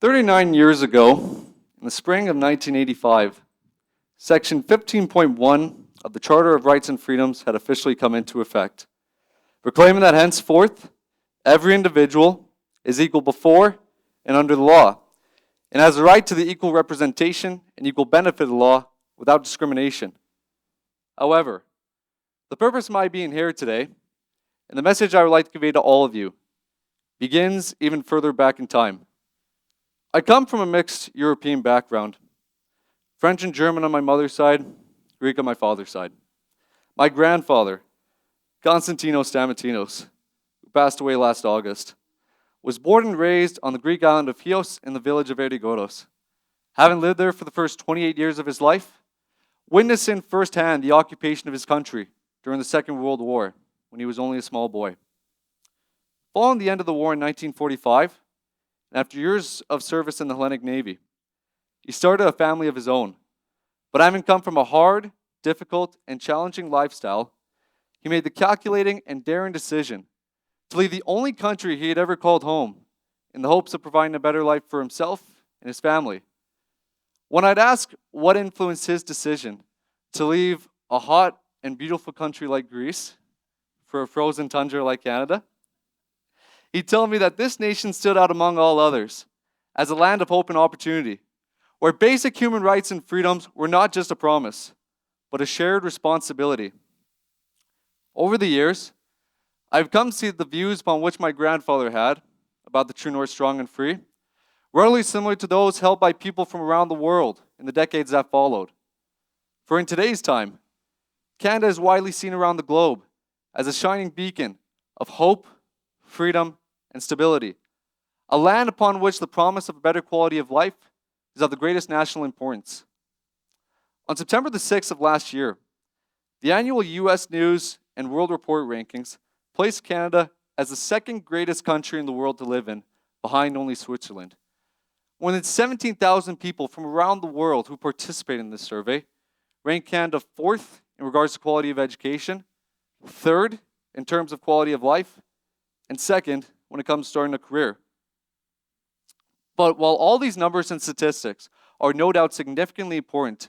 39 years ago, in the spring of 1985, Section 15.1 of the Charter of Rights and Freedoms had officially come into effect, proclaiming that henceforth, every individual is equal before and under the law, and has the right to the equal representation and equal benefit of the law without discrimination. However, the purpose of my being here today, and the message I would like to convey to all of you, begins even further back in time. I come from a mixed European background, French and German on my mother's side, Greek on my father's side. My grandfather, Konstantinos Stamatinos, who passed away last August, was born and raised on the Greek island of Chios in the village of Erigoros. Having lived there for the first 28 years of his life, witnessing firsthand the occupation of his country during the Second World War when he was only a small boy. Following the end of the war in 1945, and after years of service in the Hellenic Navy, he started a family of his own. But having come from a hard, difficult, and challenging lifestyle, he made the calculating and daring decision to leave the only country he had ever called home in the hopes of providing a better life for himself and his family. When I'd ask what influenced his decision to leave a hot and beautiful country like Greece for a frozen tundra like Canada, he'd tell me that this nation stood out among all others as a land of hope and opportunity, where basic human rights and freedoms were not just a promise, but a shared responsibility. Over the years, I've come to see the views upon which my grandfather had about the true north strong and free were utterly similar to those held by people from around the world in the decades that followed. For in today's time, Canada is widely seen around the globe as a shining beacon of hope, freedom, and stability, a land upon which the promise of a better quality of life is of the greatest national importance. On September the 6th of last year, the annual U.S. News and World Report rankings placed Canada as the second greatest country in the world to live in, behind only Switzerland. More than 17,000 people from around the world who participated in this survey ranked Canada fourth in regards to quality of education, third in terms of quality of life, and second when it comes to starting a career. But while all these numbers and statistics are no doubt significantly important,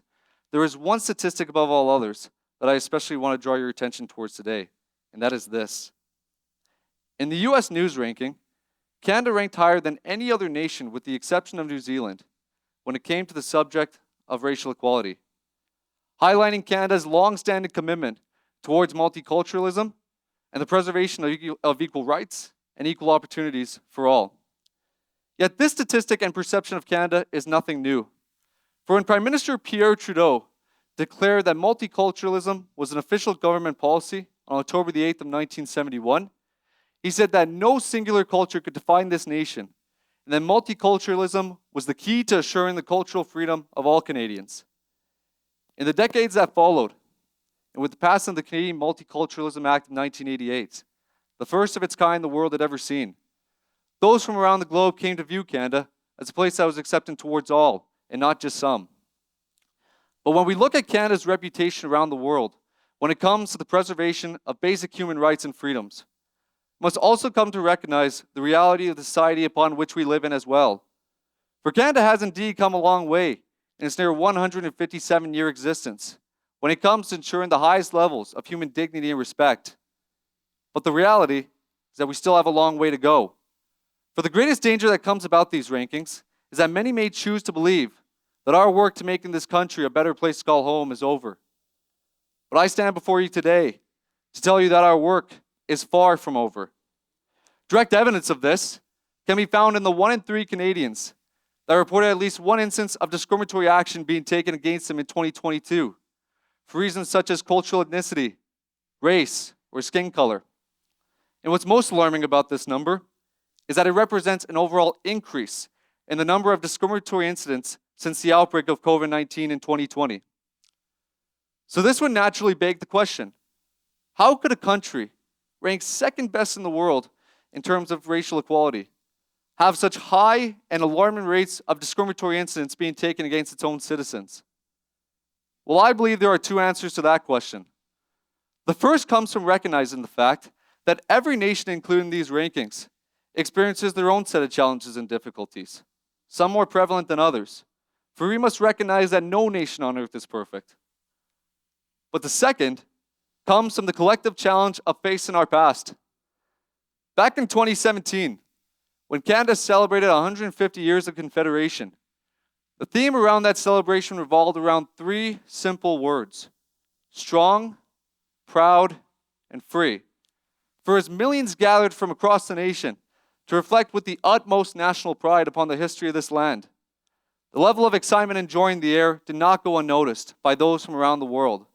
there is one statistic above all others that I especially want to draw your attention towards today, and that is this. In the US News ranking, Canada ranked higher than any other nation with the exception of New Zealand when it came to the subject of racial equality, highlighting Canada's long-standing commitment towards multiculturalism and the preservation of equal rights and equal opportunities for all. Yet this statistic and perception of Canada is nothing new. For when Prime Minister Pierre Trudeau declared that multiculturalism was an official government policy on October the 8th of 1971, he said that no singular culture could define this nation, and that multiculturalism was the key to assuring the cultural freedom of all Canadians. In the decades that followed, and with the passing of the Canadian Multiculturalism Act of 1988, the first of its kind the world had ever seen, those from around the globe came to view Canada as a place that was accepting towards all, and not just some. But when we look at Canada's reputation around the world, when it comes to the preservation of basic human rights and freedoms, we must also come to recognize the reality of the society upon which we live in as well. For Canada has indeed come a long way in its near 157-year existence when it comes to ensuring the highest levels of human dignity and respect. But the reality is that we still have a long way to go. For the greatest danger that comes about these rankings is that many may choose to believe that our work to making this country a better place to call home is over. But I stand before you today to tell you that our work is far from over. Direct evidence of this can be found in the 1 in 3 Canadians that reported at least one instance of discriminatory action being taken against them in 2022 for reasons such as cultural ethnicity, race, or skin color. And what's most alarming about this number is that it represents an overall increase in the number of discriminatory incidents since the outbreak of COVID-19 in 2020. So this would naturally beg the question, how could a country ranked second best in the world in terms of racial equality have such high and alarming rates of discriminatory incidents being taken against its own citizens? Well, I believe there are two answers to that question. The first comes from recognizing the fact that every nation included in these rankings experiences their own set of challenges and difficulties. some more prevalent than others, for we must recognize that no nation on earth is perfect. But the second comes from the collective challenge of facing our past. Back in 2017, when Canada celebrated 150 years of Confederation, the theme around that celebration revolved around three simple words: strong, proud, and free. For as millions gathered from across the nation to reflect with the utmost national pride upon the history of this land, the level of excitement enjoying the air did not go unnoticed by those from around the world.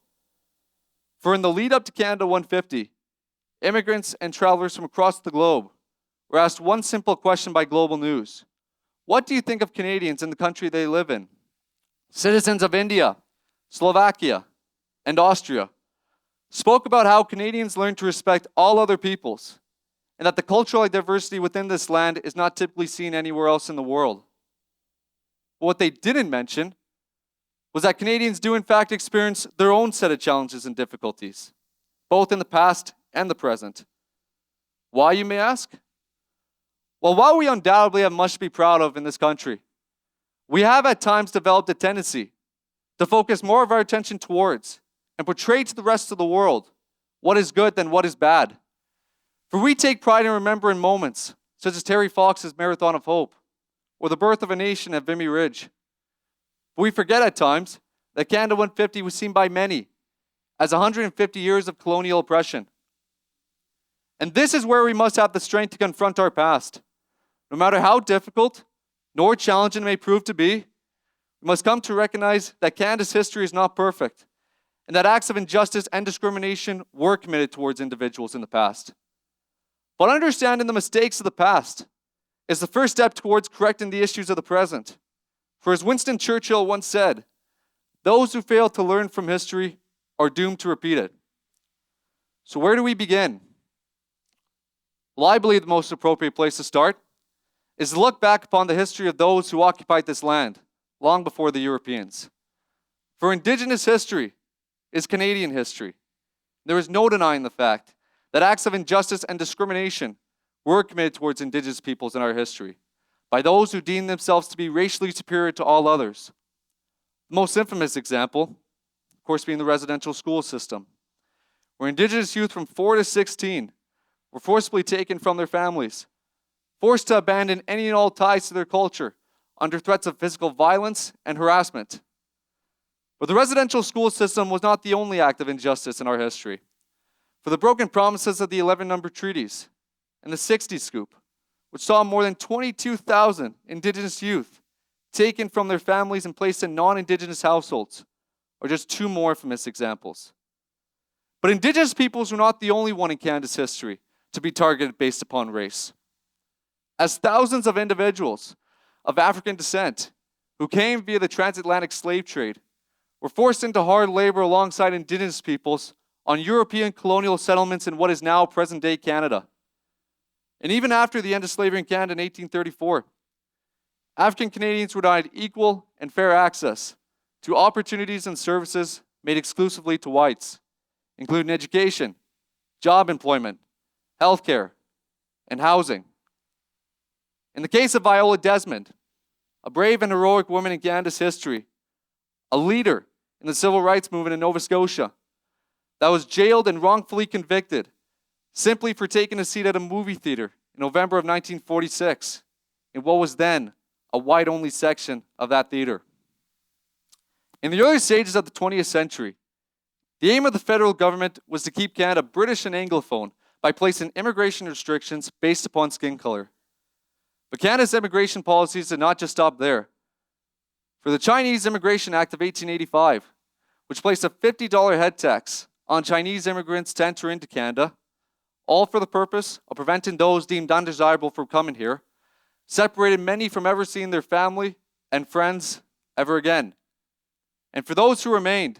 For in the lead up to Canada 150, immigrants and travelers from across the globe were asked one simple question by Global News: what do you think of Canadians in the country they live in? Citizens of India, Slovakia, and Austria spoke about how Canadians learned to respect all other peoples, and that the cultural diversity within this land is not typically seen anywhere else in the world. But what they didn't mention was that Canadians do in fact experience their own set of challenges and difficulties, both in the past and the present. Why, you may ask? Well, while we undoubtedly have much to be proud of in this country, we have at times developed a tendency to focus more of our attention towards and portray to the rest of the world what is good than what is bad. For we take pride in remembering moments such as Terry Fox's Marathon of Hope or the birth of a nation at Vimy Ridge. But we forget at times that Canada 150 was seen by many as 150 years of colonial oppression. And this is where we must have the strength to confront our past. No matter how difficult nor challenging it may prove to be, we must come to recognize that Canada's history is not perfect, and that acts of injustice and discrimination were committed towards individuals in the past. But understanding the mistakes of the past is the first step towards correcting the issues of the present. For as Winston Churchill once said, those who fail to learn from history are doomed to repeat it. So where do we begin? Well, I believe the most appropriate place to start is to look back upon the history of those who occupied this land long before the Europeans. For Indigenous history is Canadian history. There is no denying the fact that acts of injustice and discrimination were committed towards Indigenous peoples in our history by those who deemed themselves to be racially superior to all others. The most infamous example, of course, being the residential school system, where Indigenous youth from 4 to 16 were forcibly taken from their families, forced to abandon any and all ties to their culture under threats of physical violence and harassment. But the residential school system was not the only act of injustice in our history. For the broken promises of the 11 number treaties and the 60 scoop, which saw more than 22,000 Indigenous youth taken from their families and placed in non-Indigenous households, are just two more infamous examples. But Indigenous peoples were not the only one in Canada's history to be targeted based upon race. As thousands of individuals of African descent who came via the transatlantic slave trade were forced into hard labor alongside Indigenous peoples on European colonial settlements in what is now present-day Canada. And even after the end of slavery in Canada in 1834, African Canadians were denied equal and fair access to opportunities and services made exclusively to whites, including education, job employment, healthcare, and housing. In the case of Viola Desmond, a brave and heroic woman in Canada's history, a leader in the civil rights movement in Nova Scotia, that was jailed and wrongfully convicted simply for taking a seat at a movie theater in November of 1946 in what was then a white-only section of that theater. In the early stages of the 20th century, the aim of the federal government was to keep Canada British and Anglophone by placing immigration restrictions based upon skin color. But Canada's immigration policies did not just stop there. For the Chinese Immigration Act of 1885, which placed a $50 head tax on Chinese immigrants to enter into Canada, all for the purpose of preventing those deemed undesirable from coming here, separated many from ever seeing their family and friends ever again. And for those who remained,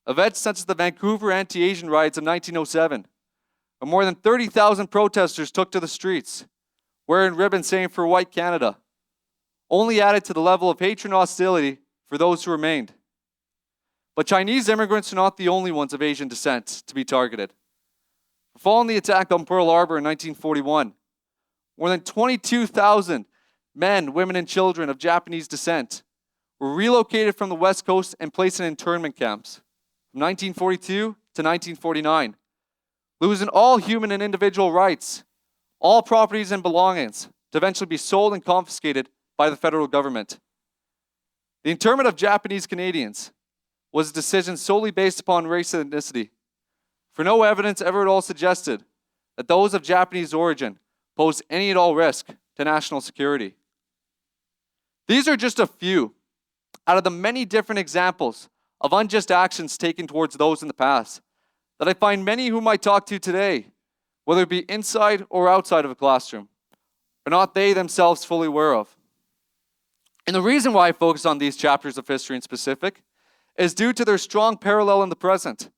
events such as the Vancouver anti-Asian riots of 1907, where more than 30,000 protesters took to the streets, wearing ribbons saying "For White Canada," only added to the level of hatred and hostility for those who remained. But Chinese immigrants are not the only ones of Asian descent to be targeted. Following the attack on Pearl Harbor in 1941, more than 22,000 men, women, and children of Japanese descent were relocated from the West Coast and placed in internment camps from 1942 to 1949, losing all human and individual rights, all properties and belongings, to eventually be sold and confiscated by the federal government. The internment of Japanese Canadians was a decision solely based upon race and ethnicity, for no evidence ever at all suggested that those of Japanese origin posed any at all risk to national security. These are just a few out of the many different examples of unjust actions taken towards those in the past that I find many whom I talk to today, whether it be inside or outside of a classroom, are not they themselves fully aware of. And the reason why I focus on these chapters of history in specific is due to their strong parallel in the present.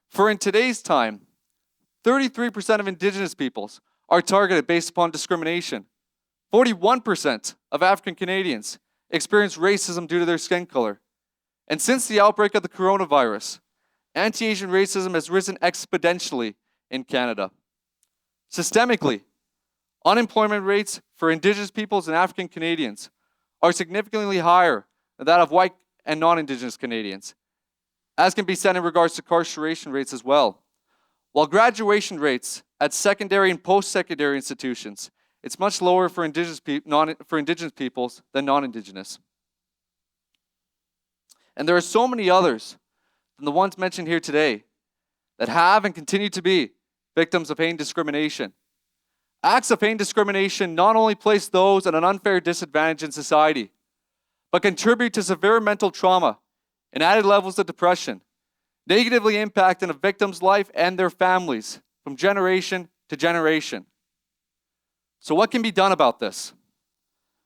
For in today's time, 33% of Indigenous peoples are targeted based upon discrimination. 41% of African Canadians experience racism due to their skin color. And since the outbreak of the coronavirus, anti-Asian racism has risen exponentially in Canada. Systemically, unemployment rates for Indigenous peoples and African Canadians are significantly higher than that of white and non-Indigenous Canadians, as can be said in regards to incarceration rates as well. While graduation rates at secondary and post-secondary institutions, it's much lower for Indigenous peoples than non-Indigenous. And there are so many others than the ones mentioned here today that have and continue to be victims of hate discrimination. Acts of hate discrimination not only place those at an unfair disadvantage in society, but contribute to severe mental trauma and added levels of depression, negatively impacting a victim's life and their families from generation to generation. So what can be done about this?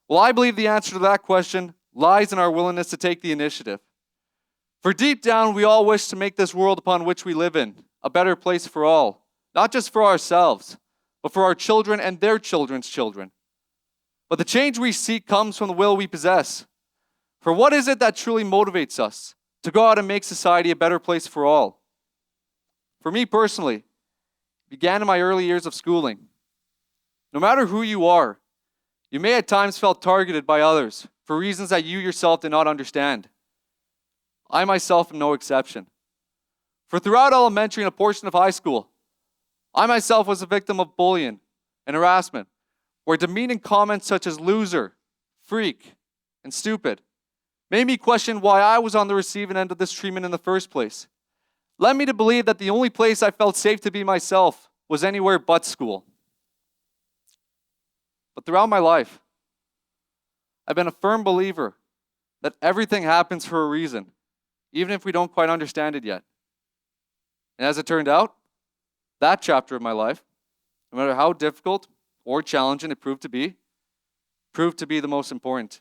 Well, I believe the answer to that question lies in our willingness to take the initiative. For deep down, we all wish to make this world upon which we live in a better place for all, not just for ourselves, but for our children and their children's children. But the change we seek comes from the will we possess. For what is it that truly motivates us to go out and make society a better place for all? For me personally, it began in my early years of schooling. No matter who you are, you may at times felt targeted by others for reasons that you yourself did not understand. I myself am no exception. For throughout elementary and a portion of high school, I myself was a victim of bullying and harassment, where demeaning comments such as loser, freak, and stupid made me question why I was on the receiving end of this treatment in the first place. Led me to believe that the only place I felt safe to be myself was anywhere but school. But throughout my life, I've been a firm believer that everything happens for a reason, even if we don't quite understand it yet. And as it turned out, that chapter of my life, no matter how difficult or challenging it proved to be the most important.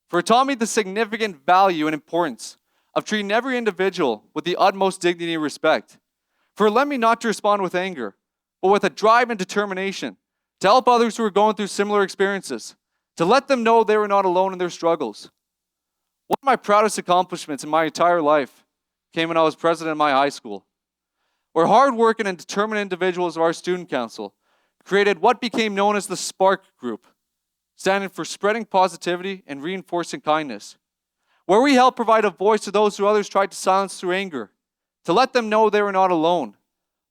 For it taught me the significant value and importance of treating every individual with the utmost dignity and respect. For it led me not to respond with anger, but with a drive and determination to help others who are going through similar experiences, to let them know they were not alone in their struggles. One of my proudest accomplishments in my entire life came when I was president of my high school, where hardworking and determined individuals of our student council created what became known as the SPARK Group, standing for spreading positivity and reinforcing kindness, where we helped provide a voice to those who others tried to silence through anger, to let them know they were not alone,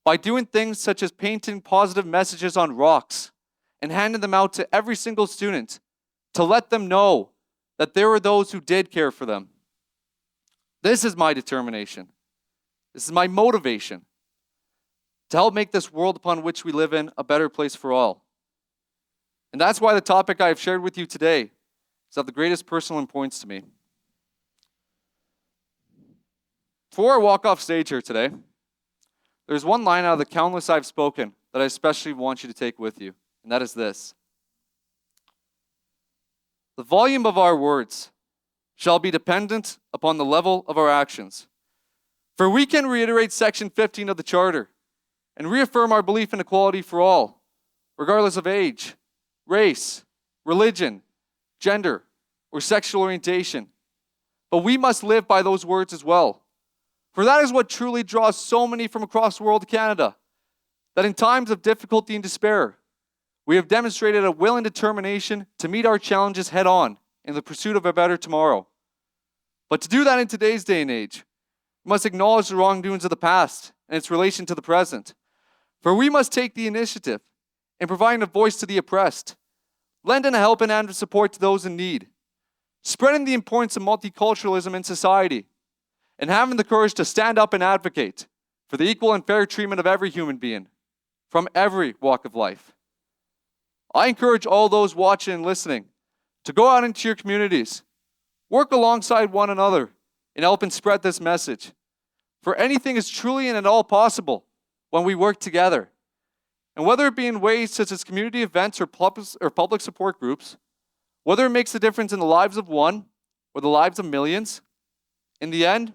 by doing things such as painting positive messages on rocks and handing them out to every single student to let them know that there were those who did care for them. This is my determination. This is my motivation to help make this world upon which we live in a better place for all. And that's why the topic I have shared with you today is of the greatest personal importance to me. Before I walk off stage here today, there's one line out of the countless I've spoken that I especially want you to take with you, and that is this. The volume of our words shall be dependent upon the level of our actions. For we can reiterate Section 15 of the Charter and reaffirm our belief in equality for all, regardless of age, race, religion, gender, or sexual orientation. But we must live by those words as well. For that is what truly draws so many from across the world to Canada, that in times of difficulty and despair, We have demonstrated a will and determination to meet our challenges head on in the pursuit of a better tomorrow. But to do that in today's day and age, we must acknowledge the wrongdoings of the past and its relation to the present. For we must take the initiative in providing a voice to the oppressed, lending a helping hand of support to those in need, spreading the importance of multiculturalism in society, and having the courage to stand up and advocate for the equal and fair treatment of every human being from every walk of life. I encourage all those watching and listening to go out into your communities, work alongside one another, and help and spread this message. For anything is truly and at all possible when we work together. And whether it be in ways such as community events or public support groups, whether it makes a difference in the lives of one or the lives of millions, in the end,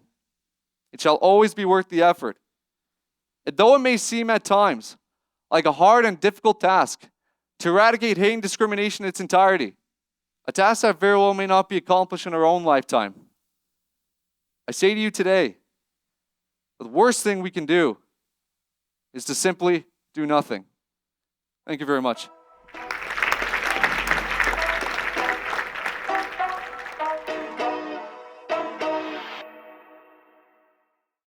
it shall always be worth the effort. And though it may seem at times like a hard and difficult task to eradicate hate and discrimination in its entirety, a task that very well may not be accomplished in our own lifetime, I say to you today, the worst thing we can do is to simply do nothing. Thank you very much.